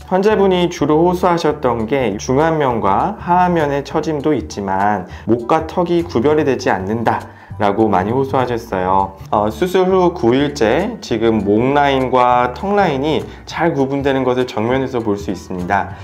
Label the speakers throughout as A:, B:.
A: 환자분이 주로 호소하셨던 게 중안면과 하안면의 처짐도 있지만 목과 턱이 구별이 되지 않는다 라고 많이 호소하셨어요. 수술 후 9일째 지금 목 라인과 턱 라인이 잘 구분되는 것을 정면에서 볼 수 있습니다.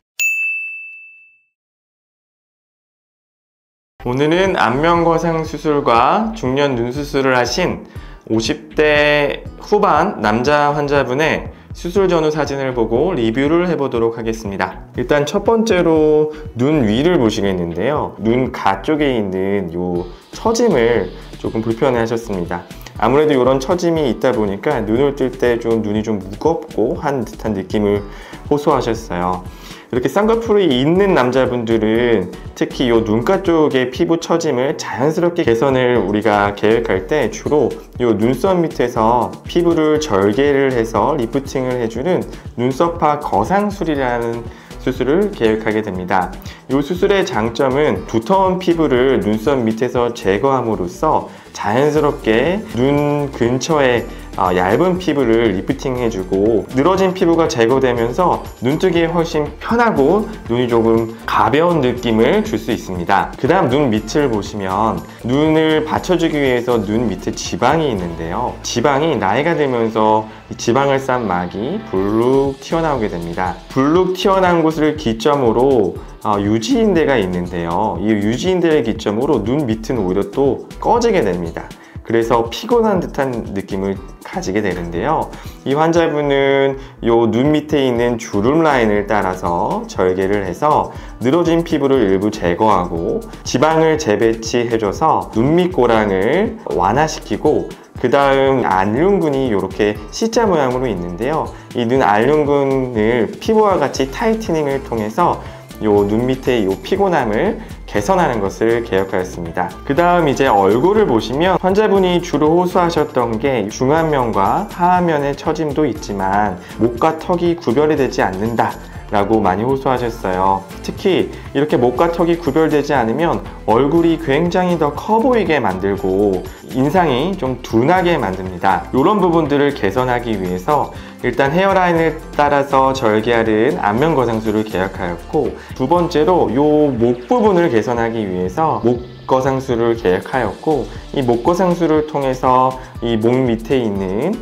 A: 오늘은 안면거상 수술과 중년 눈 수술을 하신 50대 후반 남자 환자분의 수술 전후 사진을 보고 리뷰를 해보도록 하겠습니다. 일단 첫 번째로 눈 위를 보시겠는데요. 눈 가쪽에 있는 요 처짐을 조금 불편해 하셨습니다. 아무래도 이런 처짐이 있다 보니까 눈을 뜰 때 좀 눈이 좀 무겁고 한 듯한 느낌을 호소하셨어요. 이렇게 쌍꺼풀이 있는 남자분들은 특히 이 눈가 쪽의 피부 처짐을 자연스럽게 개선을 우리가 계획할 때 주로 이 눈썹 밑에서 피부를 절개를 해서 리프팅을 해주는 눈썹파 거상술이라는 수술을 계획하게 됩니다. 이 수술의 장점은 두터운 피부를 눈썹 밑에서 제거함으로써 자연스럽게 눈 근처에 얇은 피부를 리프팅 해주고 늘어진 피부가 제거되면서 눈뜨기에 훨씬 편하고 눈이 조금 가벼운 느낌을 줄 수 있습니다. 그 다음 눈 밑을 보시면 눈을 받쳐주기 위해서 눈 밑에 지방이 있는데요. 지방이 나이가 들면서 지방을 싼 막이 불룩 튀어나오게 됩니다. 불룩 튀어나온 곳을 기점으로 유지인대가 있는데요. 이 유지인대를 기점으로 눈 밑은 오히려 또 꺼지게 됩니다. 그래서 피곤한 듯한 느낌을 가지게 되는데요. 이 환자분은 요 눈 밑에 있는 주름 라인을 따라서 절개를 해서 늘어진 피부를 일부 제거하고 지방을 재배치해줘서 눈 밑 고랑을 완화시키고 그 다음 안륜근이 이렇게 C자 모양으로 있는데요. 이 눈 안륜근을 피부와 같이 타이트닝을 통해서 요 눈 밑에 요 피곤함을 개선하는 것을 계획하였습니다. 그 다음 이제 얼굴을 보시면 환자분이 주로 호소하셨던 게 중안면과 하안면의 처짐도 있지만 목과 턱이 구별이 되지 않는다 라고 많이 호소하셨어요. 특히 이렇게 목과 턱이 구별되지 않으면 얼굴이 굉장히 더 커 보이게 만들고 인상이 좀 둔하게 만듭니다. 이런 부분들을 개선하기 위해서 일단 헤어라인을 따라서 절개하는 안면 거상술을 계획하였고, 두 번째로 이 목 부분을 개선하기 위해서 목 거상술을 계획하였고, 이 목 거상술을 통해서 이 목 밑에 있는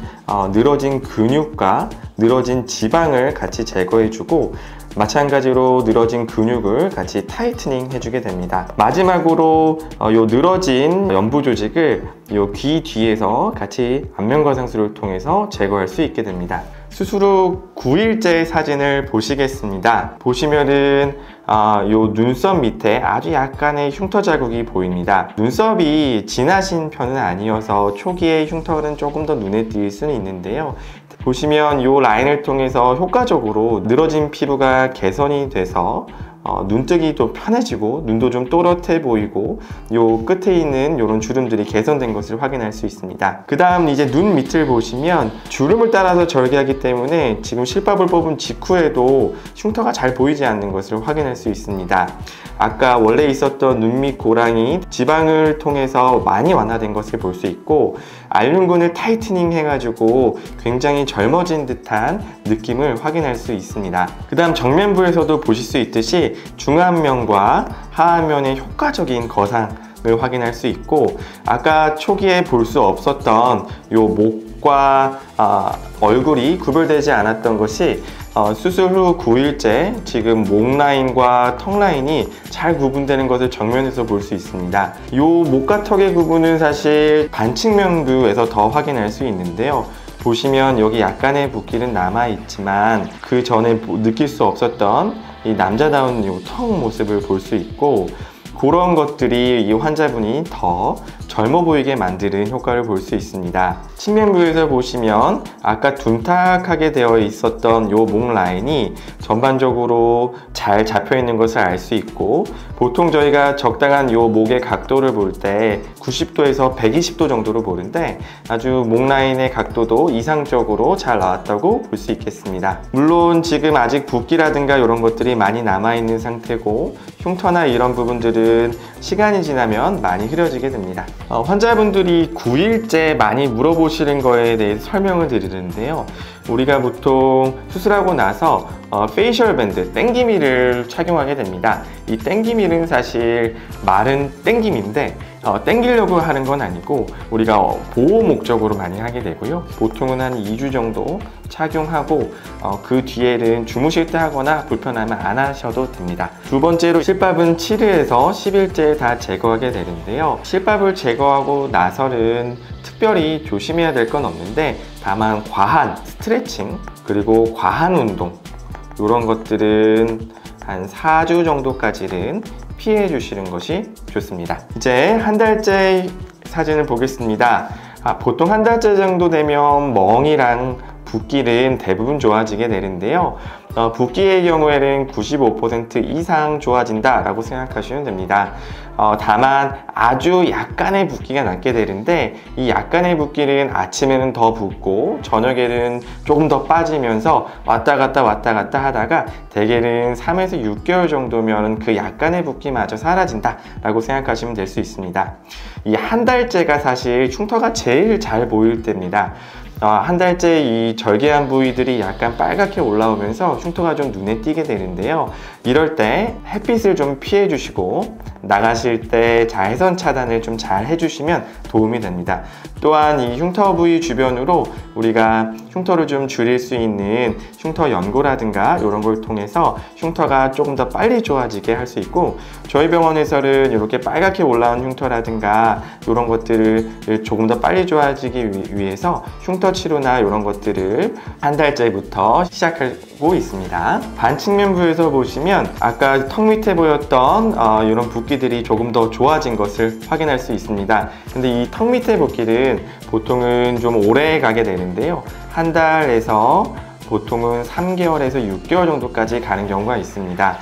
A: 늘어진 근육과 늘어진 지방을 같이 제거해주고 마찬가지로 늘어진 근육을 같이 타이트닝 해주게 됩니다. 마지막으로 요 늘어진 연부 조직을 요 귀 뒤에서 같이 안면 거상술을 통해서 제거할 수 있게 됩니다. 수술 후 9일째 사진을 보시겠습니다. 보시면은 요 눈썹 밑에 아주 약간의 흉터 자국이 보입니다. 눈썹이 진하신 편은 아니어서 초기에 흉터는 조금 더 눈에 띌 수는 있는데요. 보시면 이 라인을 통해서 효과적으로 늘어진 피부가 개선이 돼서 눈뜨기도 편해지고 눈도 좀 또렷해 보이고 요 끝에 있는 이런 주름들이 개선된 것을 확인할 수 있습니다. 그 다음 이제 눈 밑을 보시면 주름을 따라서 절개하기 때문에 지금 실밥을 뽑은 직후에도 흉터가 잘 보이지 않는 것을 확인할 수 있습니다. 아까 원래 있었던 눈 밑 고랑이 지방을 통해서 많이 완화된 것을 볼 수 있고, 안륜근을 타이트닝 해가지고 굉장히 젊어진 듯한 느낌을 확인할 수 있습니다. 그 다음 정면부에서도 보실 수 있듯이 중안면과 하안면의 효과적인 거상을 확인할 수 있고, 아까 초기에 볼 수 없었던 요 목과 얼굴이 구별되지 않았던 것이 수술 후 9일째 지금 목 라인과 턱 라인이 잘 구분되는 것을 정면에서 볼 수 있습니다. 이 목과 턱의 구분은 사실 반측면부에서 더 확인할 수 있는데요. 보시면 여기 약간의 붓기는 남아있지만 그 전에 느낄 수 없었던 이 남자다운 이 턱 모습을 볼 수 있고, 그런 것들이 이 환자분이 더 젊어 보이게 만드는 효과를 볼 수 있습니다. 측면부에서 보시면 아까 둔탁하게 되어 있었던 이 목 라인이 전반적으로 잘 잡혀 있는 것을 알 수 있고, 보통 저희가 적당한 이 목의 각도를 볼 때 90도에서 120도 정도로 보는데 아주 목 라인의 각도도 이상적으로 잘 나왔다고 볼 수 있겠습니다. 물론 지금 아직 붓기라든가 이런 것들이 많이 남아 있는 상태고 흉터나 이런 부분들은 시간이 지나면 많이 흐려지게 됩니다. 환자분들이 9일째 많이 물어보시는 거에 대해서 설명을 드리는데요. 우리가 보통 수술하고 나서 페이셜 밴드, 땡기미를 착용하게 됩니다. 이 땡기미는 사실 말은 땡김인데 땡기려고 하는 건 아니고 우리가 보호 목적으로 많이 하게 되고요. 보통은 한 2주 정도 착용하고 그 뒤에는 주무실 때 하거나 불편하면 안 하셔도 됩니다. 두 번째로 실밥은 7일에서 10일째 다 제거하게 되는데요. 실밥을 제거하고 나서는 특별히 조심해야 될 건 없는데 다만 과한 스트레칭 그리고 과한 운동 이런 것들은 한 4주 정도까지는 피해 주시는 것이 좋습니다. 이제 한 달째 사진을 보겠습니다. 보통 한 달째 정도 되면 멍이랑 붓기는 대부분 좋아지게 되는데요. 붓기의 경우에는 95% 이상 좋아진다 라고 생각하시면 됩니다. 다만 아주 약간의 붓기가 남게 되는데 이 약간의 붓기는 아침에는 더 붓고 저녁에는 조금 더 빠지면서 왔다 갔다 하다가 대개는 3에서 6개월 정도면 그 약간의 붓기마저 사라진다 라고 생각하시면 될 수 있습니다. 이 한 달째가 사실 흉터가 제일 잘 보일 때입니다. 한 달째 이 절개한 부위들이 약간 빨갛게 올라오면서 흉터가 좀 눈에 띄게 되는데요. 이럴 때 햇빛을 좀 피해 주시고 나가실 때 자외선 차단을 좀 잘 해주시면 도움이 됩니다. 또한 이 흉터 부위 주변으로 우리가 흉터를 좀 줄일 수 있는 흉터 연고라든가 이런 걸 통해서 흉터가 조금 더 빨리 좋아지게 할 수 있고 저희 병원에서는 이렇게 빨갛게 올라온 흉터라든가 이런 것들을 조금 더 빨리 좋아지기 위해서 흉터 치료나 이런 것들을 한 달째부터 시작하고 있습니다. 반측면부에서 보시면 아까 턱 밑에 보였던 이런 붓기들이 조금 더 좋아진 것을 확인할 수 있습니다. 근데 이 턱 밑에 붓기는 보통은 좀 오래 가게 되는데요. 한 달에서 보통은 3개월에서 6개월 정도까지 가는 경우가 있습니다.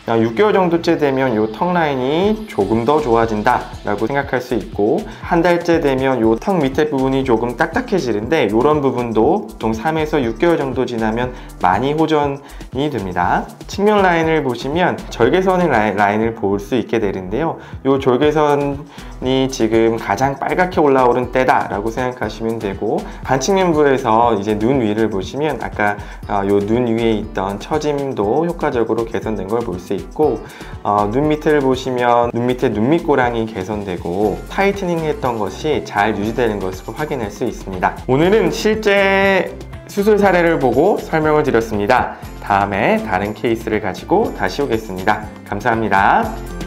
A: 6개월 정도째 되면 이 턱 라인이 조금 더 좋아진다 라고 생각할 수 있고 한 달째 되면 이 턱 밑에 부분이 조금 딱딱해지는데 이런 부분도 보통 3에서 6개월 정도 지나면 많이 호전이 됩니다. 측면 라인을 보시면 절개선의 라인을 볼 수 있게 되는데요. 이 절개선이 지금 가장 빨갛게 올라오는 때다 라고 생각하시면 되고 반측면부에서 이제 눈 위를 보시면 아까 이 눈 위에 있던 처짐도 효과적으로 개선된 걸 볼 수 있고 눈 밑을 보시면 눈 밑에 눈밑고랑이 개선되고 타이트닝 했던 것이 잘 유지되는 것으로 확인할 수 있습니다. 오늘은 실제 수술 사례를 보고 설명을 드렸습니다. 다음에 다른 케이스를 가지고 다시 오겠습니다. 감사합니다.